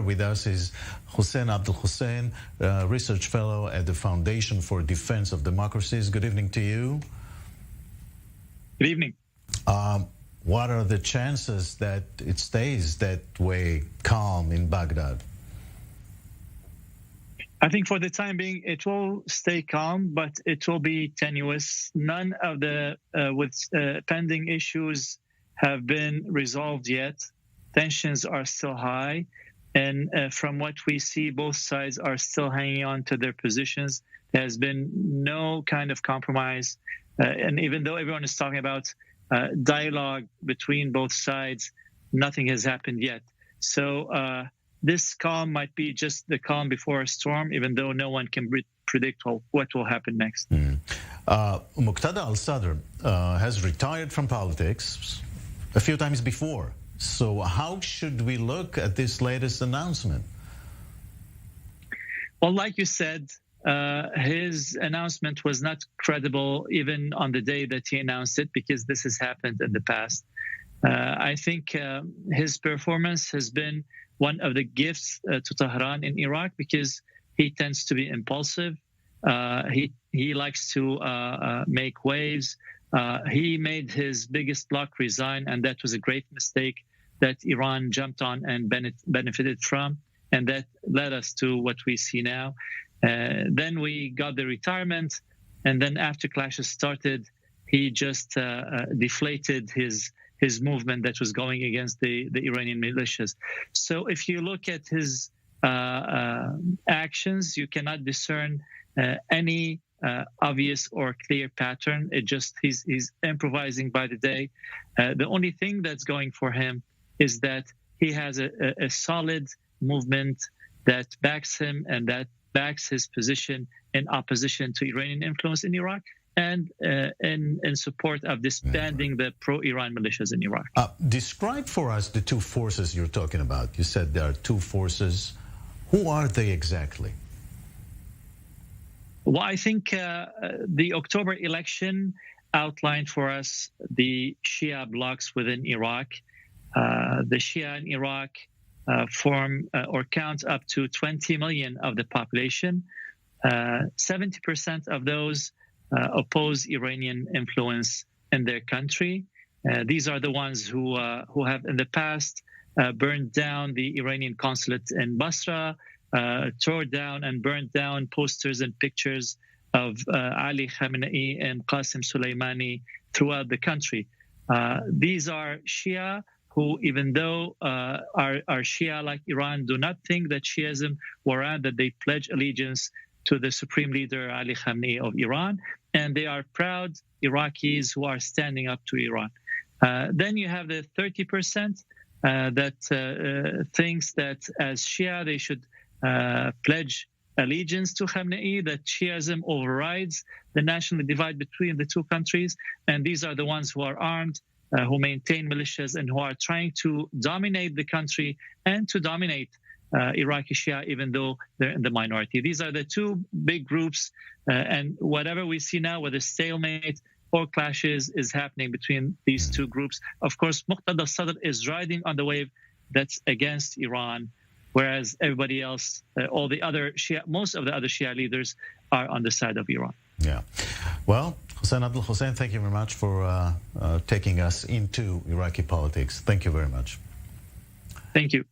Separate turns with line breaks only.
with us is Abdul-Hussain, Research Fellow at the Foundation for Defense of Democracies. Good evening to you.
Good evening.
What are the chances that it stays that way, calm in Baghdad?
I think for the time being, it will stay calm, but it will be tenuous. None of the pending issues have been resolved yet. Tensions are still high. And from what we see, both sides are still hanging on to their positions. There has been no kind of compromise. And even though everyone is talking about dialogue between both sides, nothing has happened yet. So this calm might be just the calm before a storm, even though no one can predict what will happen next.
Muqtada al-Sadr has retired from politics a few times before. So how should we look at this latest announcement?
Well, like you said, his announcement was not credible even on the day that he announced it, because this has happened in the past. I think his performance has been one of the gifts to Tehran in Iraq, because he tends to be impulsive. He likes to make waves. He made his biggest bloc resign, and that was a great mistake that Iran jumped on and benefited from, and that led us to what we see now. Then we got the retirement, and then after clashes started, he just deflated his movement that was going against the Iranian militias. So if you look at his actions, you cannot discern any obvious or clear pattern. He's improvising by the day. The only thing that's going for him is that he has a solid movement that backs him and that backs his position in opposition to Iranian influence in Iraq, and in support of disbanding the pro-Iran militias in Iraq.
Describe for us the two forces you're talking about. You said there are two forces. Who are they exactly?
Well, I think the October election outlined for us the Shia blocs within Iraq. The Shia in Iraq form or count up to 20 million of the population. 70% of those oppose Iranian influence in their country. These are the ones who have in the past burned down the Iranian consulate in Basra, tore down and burned down posters and pictures of Ali Khamenei and Qasem Soleimani throughout the country. These are Shia who, even though are Shia like Iran, do not think that Shiism warrant that they pledge allegiance to the supreme leader Ali Khamenei of Iran, and they are proud Iraqis who are standing up to Iran. Then you have the 30% that thinks that as Shia they should pledge allegiance to Khamenei, that Shiism overrides the national divide between the two countries, and these are the ones who are armed, who maintain militias, and who are trying to dominate the country and to dominate Iraqi Shia, even though they're in the minority. These are the two big groups, and whatever we see now, whether stalemate or clashes is happening between these two groups. Of course, Muqtada al-Sadr is riding on the wave that's against Iran, whereas everybody else, all the other Shia, most of the other Shia leaders are on the side of Iran.
Yeah. Well, Abdul-Hussain, thank you very much for taking us into Iraqi politics. Thank you very much.
Thank you.